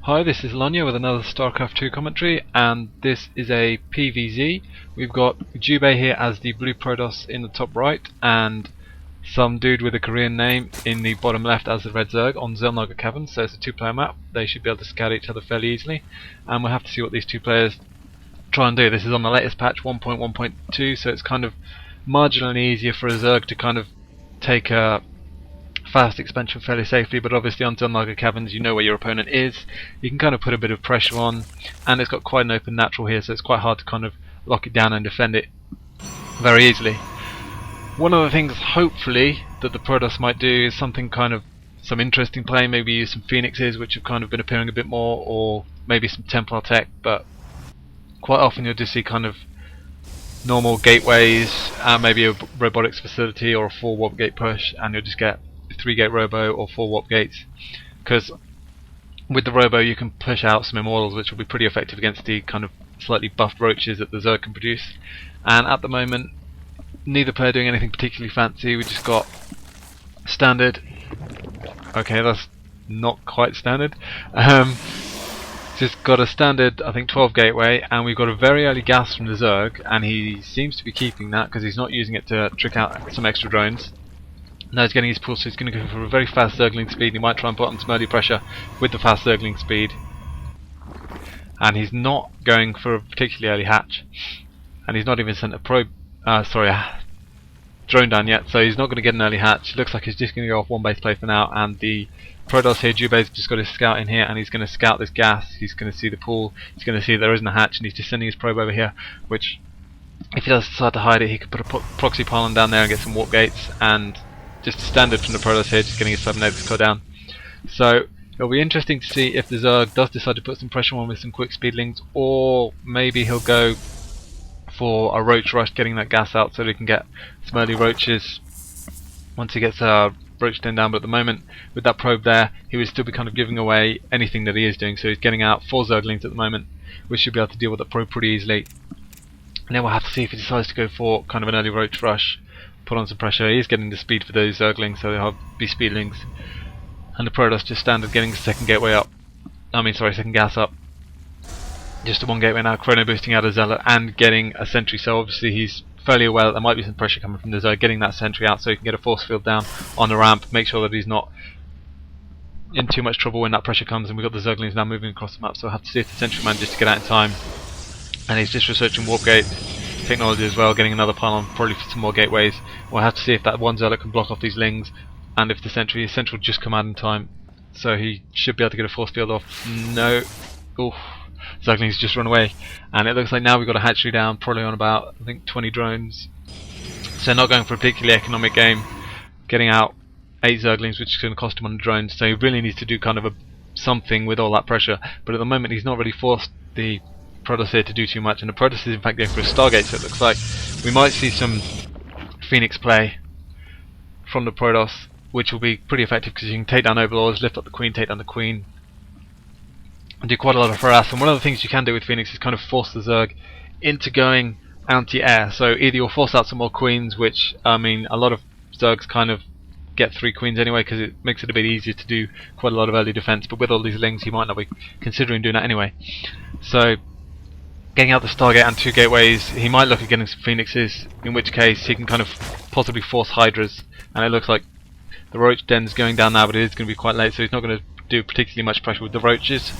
Hi, this is Lonya with another StarCraft 2 commentary, and this is a PVZ. We've got Jubei here as the blue Protoss in the top right, and some dude with a Korean name in the bottom left as the red Zerg on Xel'Naga Caverns. So it's a two-player map. They should be able to scout each other fairly easily, and we'll have to see what these two players try and do. This is on the latest patch 1.1.2, so it's kind of marginally easier for a Zerg to kind of take a fast expansion fairly safely, but obviously on Xel'Naga Caverns you know where your opponent is. You can kind of put a bit of pressure on, and it's got quite an open natural here, so it's quite hard to kind of lock it down and defend it very easily. One of the things hopefully that the Protoss might do is something kind of some interesting play, maybe use some Phoenixes which have kind of been appearing a bit more, or maybe some Templar tech, but quite often you'll just see kind of normal gateways and maybe a robotics facility or a 4 warp gate push, and you'll just get 3 gate robo or 4 warp gates, because with the robo you can push out some immortals which will be pretty effective against the kind of slightly buffed roaches that the Zerg can produce. And at the moment neither player doing anything particularly fancy. We just got standard. Okay, that's not quite standard. Just got a standard, I think 12 gateway, and we've got a very early gas from the Zerg, and he seems to be keeping that because he's not using it to trick out some extra drones. Now he's getting his pull, so he's going to go for a very fast Zergling speed. He might try and put on some early pressure with the fast Zergling speed, and he's not going for a particularly early hatch, and he's not even sent a drone down yet, so he's not going to get an early hatch. Looks like he's just going to go off one base play for now, and the Protoss here, Jubei's just got his scout in here, and he's going to scout this gas. He's going to see the pool, he's going to see there isn't a hatch, and he's just sending his probe over here, which if he does decide to hide it, he could put a proxy pylon down there and get some warp gates, and just standard from the Protoss here, just getting his cybernetics cut down. So it'll be interesting to see if the Zerg does decide to put some pressure on with some quick speedlings, or maybe he'll go for a roach rush, getting that gas out so that he can get some early roaches once he gets roach den down. But at the moment, with that probe there, he would still be kind of giving away anything that he is doing, so he's getting out 4 Zerglings at the moment, which should be able to deal with the probe pretty easily. And then we'll have to see if he decides to go for kind of an early roach rush, put on some pressure. He is getting the speed for those Zerglings, so they'll be speedlings. And the Protoss just standard getting the second gateway up. Second gas up. Just a 1 gateway now, chrono boosting out a Zealot and getting a sentry, so obviously he's fairly aware that there might be some pressure coming from the Zerg, getting that sentry out so he can get a force field down on the ramp, make sure that he's not in too much trouble when that pressure comes. And we've got the Zerglings now moving across the map, so we'll have to see if the sentry manages to get out in time. And he's just researching warp gate technology as well, getting another pylon, probably for some more gateways. We'll have to see if that one Zealot can block off these lings, and if the sentry will just come out in time, so he should be able to get a force field off. No. Oof. Zerglings just run away, and it looks like now we've got a hatchery down, probably on about, I think, 20 drones. So not going for a particularly economic game, getting out 8 Zerglings, which is going to cost him on the drones, so he really needs to do kind of something with all that pressure. But at the moment he's not really forced the Protoss here to do too much, and the Protoss is in fact going for a Stargate, so it looks like we might see some Phoenix play from the Protoss, which will be pretty effective because you can take down Overlords, lift up the Queen, take down the Queen, and do quite a lot of harass. And one of the things you can do with Phoenix is kind of force the Zerg into going anti-air, so either you'll force out some more Queens, which, I mean, a lot of Zergs kind of get 3 Queens anyway because it makes it a bit easier to do quite a lot of early defense, but with all these lings he might not be considering doing that anyway. So getting out the Stargate and 2 gateways, he might look at getting some Phoenixes, in which case he can kind of possibly force Hydras, and it looks like the Roach den's going down now, but it is going to be quite late, so he's not going to do particularly much pressure with the Roaches.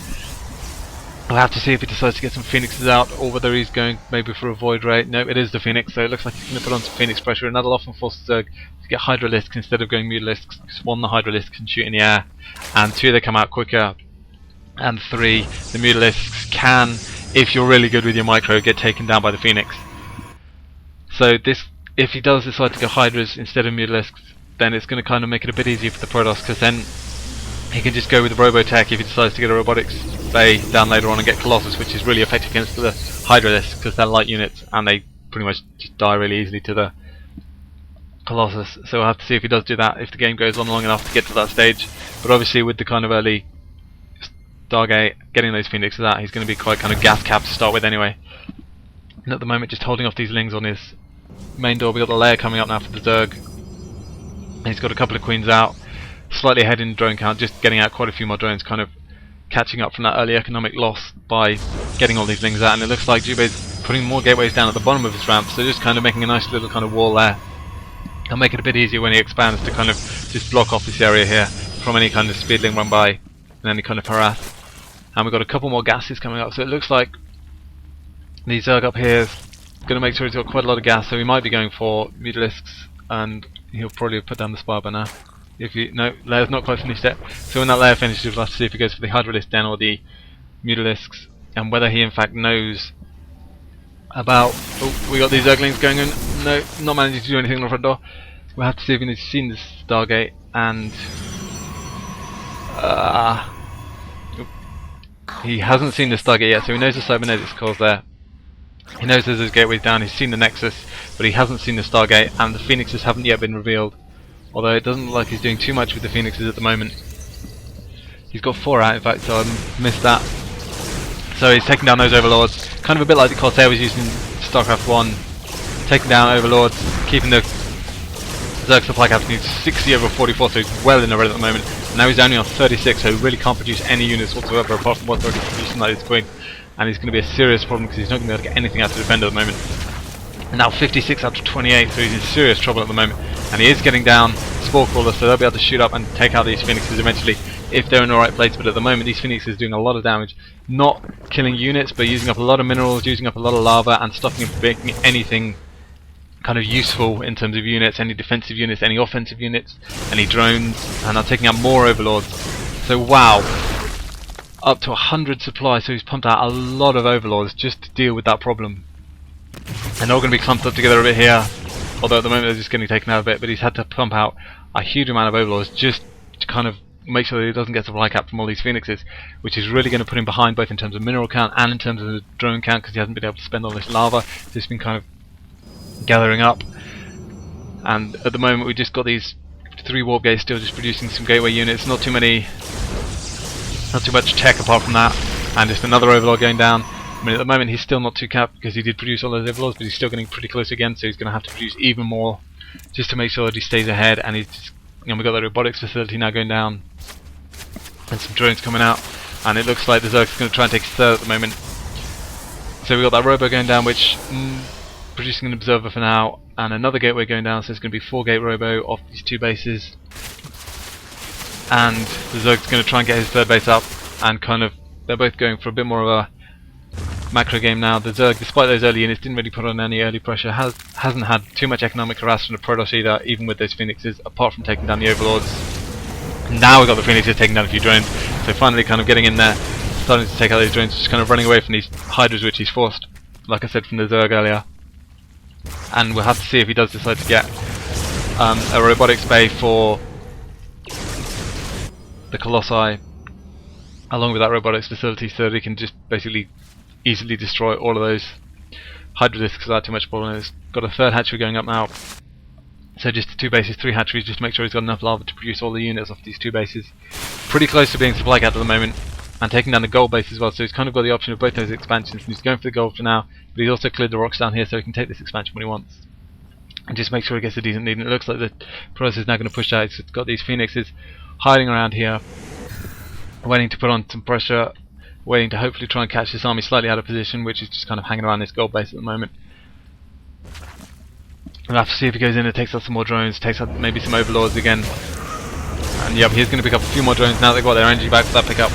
We'll have to see if he decides to get some Phoenixes out, or whether he's going maybe for a Void Ray. No, it is the Phoenix, so it looks like he's going to put on some Phoenix pressure, and that'll often force Zerg to get Hydralisks instead of going Mutalisks, because 1, the Hydralisks can shoot in the air, and 2, they come out quicker, and 3, the Mutalisks can, if you're really good with your micro, get taken down by the Phoenix. So this, if he does decide to go Hydras instead of Mutalisks, then it's going to kind of make it a bit easier for the Protoss, because then he can just go with the Robotech if he decides to get a Robotics Bay down later on and get Colossus, which is really effective against the Hydralisks because they're light units and they pretty much just die really easily to the Colossus. So we'll have to see if he does do that, if the game goes on long enough to get to that stage. But obviously with the kind of early Stargate, getting those Phoenixes out, he's going to be quite kind of gas capped to start with anyway. And at the moment just holding off these lings on his main door. We've got the layer coming up now for the Zerg. And he's got a couple of Queens out, slightly ahead in drone count, just getting out quite a few more drones, kind of catching up from that early economic loss by getting all these things out, and it looks like Jubei's putting more gateways down at the bottom of his ramp, so just kind of making a nice little kind of wall there. It'll make it a bit easier when he expands to kind of just block off this area here from any kind of speedling run by and any kind of harass. And we've got a couple more gases coming up, so it looks like the Zerg up here is going to make sure he's got quite a lot of gas, so he might be going for Mutalisks, and he'll probably put down the spire by now. No, layer's not quite finished yet. So when that layer finishes, we'll have to see if he goes for the Hydralisk den or the Mutalisks, and whether he in fact knows about... Oh, we got these Zerglings going in. No, not managing to do anything on the front door. We'll have to see if he's seen the Stargate, and... he hasn't seen the Stargate yet, so he knows the cybernetics core's there. He knows there's gateways down, he's seen the Nexus, but he hasn't seen the Stargate, and the Phoenixes haven't yet been revealed. Although it doesn't look like he's doing too much with the Phoenixes at the moment. He's got 4 out, in fact, so I missed that. So he's taking down those Overlords, kind of a bit like the Corsair was using in StarCraft 1. Taking down Overlords, keeping the Zerg supply capacity 60 over 44, so he's well in the red at the moment. Now he's only on 36, so he really can't produce any units whatsoever apart from what's already producing at this point. And he's going to be a serious problem because he's not going to be able to get anything out to defend at the moment. And now 56 out to 28, so he's in serious trouble at the moment. And he is getting down Spore Crawlers, so they'll be able to shoot up and take out these Phoenixes eventually if they're in the right place. But at the moment, these Phoenixes are doing a lot of damage, not killing units, but using up a lot of minerals, using up a lot of lava, and stopping and making anything kind of useful in terms of units, any defensive units, any offensive units, any drones, and are taking out more Overlords. So wow, up to 100 supply, so he's pumped out a lot of Overlords just to deal with that problem. And they're all going to be clumped up together a bit here, although at the moment they're just getting taken out a bit, but he's had to pump out a huge amount of Overlords just to kind of make sure that he doesn't get supply cap from all these Phoenixes, which is really going to put him behind both in terms of mineral count and in terms of the drone count, because he hasn't been able to spend all this lava, so it's been kind of gathering up. And at the moment we've just got these 3 warp gates still just producing some gateway units, not too much tech apart from that, and just another Overlord going down. I mean, at the moment he's still not too capped because he did produce all those Overlords, but he's still getting pretty close again, so he's going to have to produce even more just to make sure that he stays ahead. And he's just, we've got the robotics facility now going down and some drones coming out, and it looks like the Zerg's going to try and take his third at the moment. So we've got that robo going down, which producing an observer for now, and another gateway going down, so it's going to be 4 gate robo off these 2 bases. And the Zerg's going to try and get his third base up, and kind of, they're both going for a bit more of a macro game now. The Zerg, despite those early units, didn't really put on any early pressure, hasn't had too much economic harass from the Protoss either, even with those Phoenixes, apart from taking down the Overlords. Now we've got the Phoenixes taking down a few drones, so finally kind of getting in there, starting to take out those drones, just kind of running away from these Hydras which he's forced, like I said, from the Zerg earlier. And we'll have to see if he does decide to get a robotics bay for the Colossi along with that robotics facility, so that he can just basically easily destroy all of those Hydralisks without too much problem. He's got a 3rd hatchery going up now, so just the 2 bases, 3 hatcheries, just to make sure he's got enough lava to produce all the units off these 2 bases. Pretty close to being supply capped at the moment, and taking down the gold base as well, so he's kind of got the option of both those expansions, and he's going for the gold for now, but he's also cleared the rocks down here so he can take this expansion when he wants. And just make sure he gets a decent lead, and it looks like the Protoss is now going to push out. It's got these Phoenixes hiding around here, waiting to put on some pressure, waiting to hopefully try and catch this army slightly out of position, which is just kind of hanging around this gold base at the moment. We'll have to see if he goes in and takes out some more drones, takes out maybe some Overlords again. And yep, he's going to pick up a few more drones now they've got their energy back for that pickup.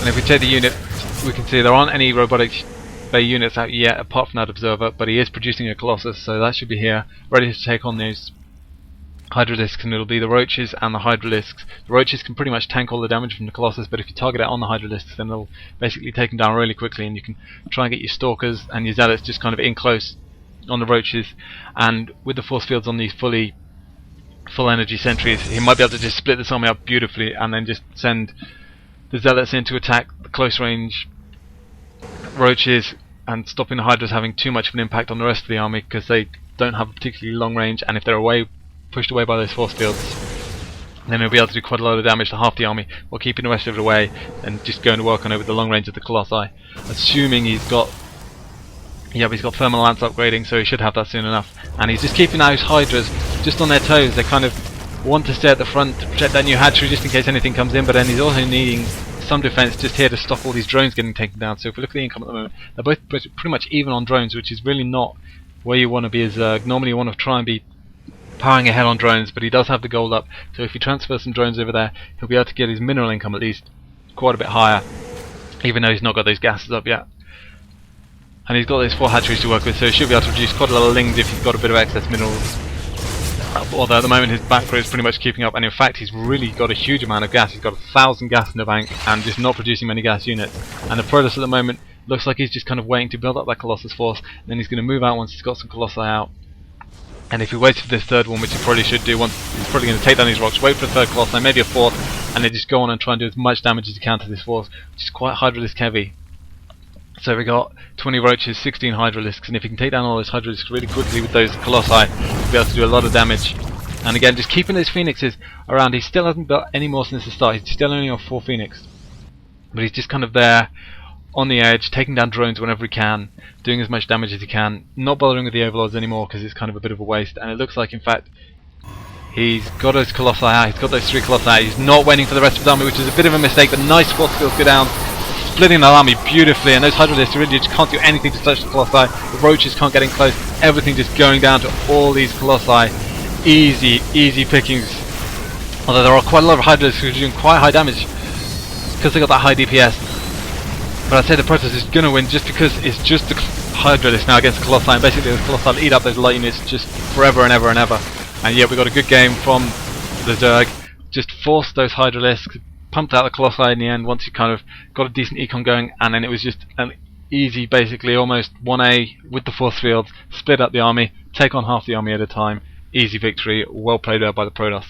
And if we take the unit, we can see there aren't any robotic bay units out yet apart from that observer, but he is producing a Colossus, so that should be here, ready to take on those Hydralisks, and it'll be the Roaches and the Hydralisks. The Roaches can pretty much tank all the damage from the Colossus, but if you target it on the Hydralisks, then they'll basically take them down really quickly, and you can try and get your Stalkers and your Zealots just kind of in close on the Roaches. And with the force fields on these full energy sentries, he might be able to just split this army up beautifully and then just send the Zealots in to attack the close range Roaches, and stopping the Hydras having too much of an impact on the rest of the army, because they don't have a particularly long range, and if they're pushed away by those force fields, then he'll be able to do quite a lot of damage to half the army while keeping the rest of it away and just going to work on it with the long range of the Colossi. Assuming he's got thermal lance upgrading, so he should have that soon enough. And he's just keeping those Hydras just on their toes. They're kind of want to stay at the front to protect that new hatchery just in case anything comes in, but then he's also needing some defense just here to stop all these drones getting taken down. So if we look at the income at the moment, they're both pretty much even on drones, which is really not where you want to be as Zerg. Normally you want to try and be powering ahead on drones, but he does have the gold up, so if he transfers some drones over there, he'll be able to get his mineral income at least quite a bit higher, even though he's not got those gases up yet. And he's got those 4 hatcheries to work with, so he should be able to produce quite a lot of lings if he's got a bit of excess minerals. Although at the moment his back row is pretty much keeping up, and in fact he's really got a huge amount of gas. He's got 1,000 gas in the bank and just not producing many gas units. And the Protoss at the moment looks like he's just kind of waiting to build up that Colossus force, and then he's going to move out once he's got some Colossi out. And if he waits for this third one, which he probably should do, once he's probably going to take down these rocks, wait for the third Colossi, maybe a fourth, and then just go on and try and do as much damage as he can to this force, which is quite Hydralisk heavy. So we got 20 roaches, 16 Hydralisks, and if he can take down all those Hydralisks really quickly with those Colossi, he'll be able to do a lot of damage. And again, just keeping those Phoenixes around. He still hasn't built any more since the start. He's still only on 4 Phoenix, but he's just kind of there on the edge, taking down drones whenever he can, doing as much damage as he can, not bothering with the overlords anymore because it's kind of a bit of a waste. And it looks like, in fact, he's got those Colossi out. He's got those 3 Colossi out. He's not waiting for the rest of his army, which is a bit of a mistake, but nice force fields go down, splitting that army beautifully, and those Hydralisks really just can't do anything to touch the Colossi. The roaches can't get in close. Everything just going down to all these Colossi. Easy pickings. Although there are quite a lot of Hydralisks who are doing quite high damage because they got that high DPS. But I'd say the Protoss is going to win just because it's just the Hydralisk now against the Colossi, and basically the Colossi will eat up those light units just forever and ever and ever. And yet we got a good game from the Zerg. Just forced those Hydralisks, pumped out the Colossi in the end once you kind of got a decent econ going, and then it was just an easy, basically almost 1A with the force fields, split up the army, take on half the army at a time. Easy victory, well played out by the Protoss.